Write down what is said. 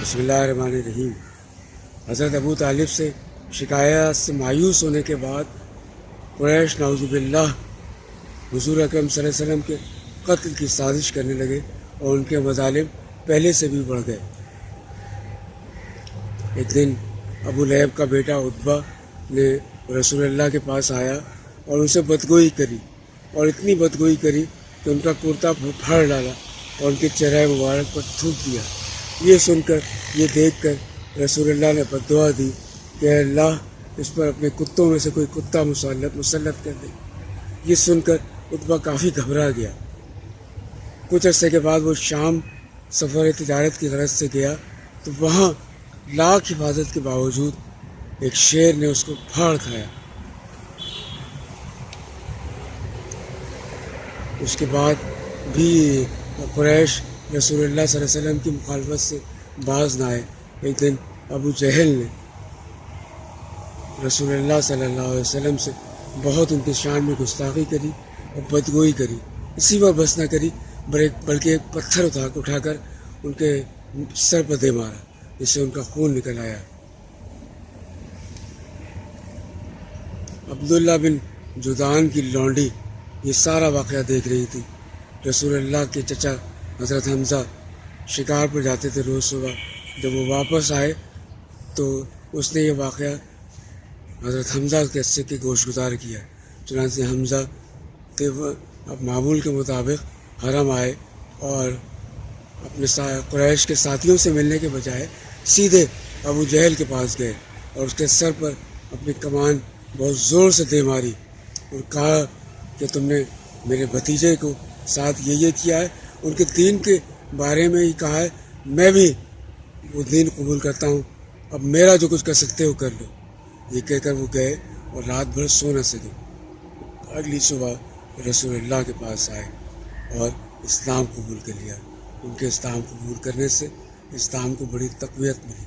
بسم اللہ الرحمن الرحیم۔ حضرت ابو طالب سے شکایات سے مایوس ہونے کے بعد قریش نعوذ باللہ حضور اکرم صلی اللہ علیہ وسلم کے قتل کی سازش کرنے لگے اور ان کے مظالم پہلے سے بھی بڑھ گئے۔ ایک دن ابو لہب کا بیٹا عتبہ نے رسول اللہ کے پاس آیا اور ان سے بدگوئی کری، اور اتنی بدگوئی کری کہ ان کا کرتا پھاڑ ڈالا اور ان کے چہرہ مبارک پر تھوک دیا۔ یہ سن کر، یہ دیکھ کر رسول اللہ نے بددعا دی کہ اے اللہ اس پر اپنے کتوں میں سے کوئی کتا مسلط کر دے۔ یہ سن کر عتبہ کافی گھبرا گیا۔ کچھ عرصے کے بعد وہ شام سفر تجارت کی غرض سے گیا تو وہاں لاکھ حفاظت کے باوجود ایک شیر نے اس کو پھاڑ کھایا۔ اس کے بعد بھی قریش رسول اللہ صلی اللہ علیہ وسلم کی مخالفت سے باز نہ آئے۔ ایک دن ابو جہل نے رسول اللہ صلی اللہ علیہ وسلم سے بہت ان کے شان میں گستاخی کری اور بدگوئی کری۔ اسی پر بس نہ کری بلکہ ایک پتھر اٹھا کر ان کے سر پر دے مارا، جس سے ان کا خون نکل آیا۔ عبداللہ بن جدعان کی لونڈی یہ سارا واقعہ دیکھ رہی تھی۔ رسول اللہ کے چچا حضرت حمزہ شکار پر جاتے تھے روز صبح۔ جب وہ واپس آئے تو اس نے یہ واقعہ حضرت حمزہ کے گوش گزار کیا۔ چنانچہ حمزہ اب معمول کے مطابق حرم آئے اور اپنے قریش کے ساتھیوں سے ملنے کے بجائے سیدھے ابو جہل کے پاس گئے اور اس کے سر پر اپنی کمان بہت زور سے دے ماری اور کہا کہ تم نے میرے بھتیجے کو ساتھ یہ کیا ہے، ان کے دین کے بارے میں ہی کہا ہے، میں بھی وہ دین قبول کرتا ہوں، اب میرا جو کچھ کر سکتے ہو کر لو۔ یہ کہہ کر وہ گئے اور رات بھر سو نہ سکے۔ اگلی صبح رسول اللہ کے پاس آئے اور اسلام قبول کر لیا۔ ان کے اسلام قبول کرنے سے اسلام کو بڑی تقویت ملی۔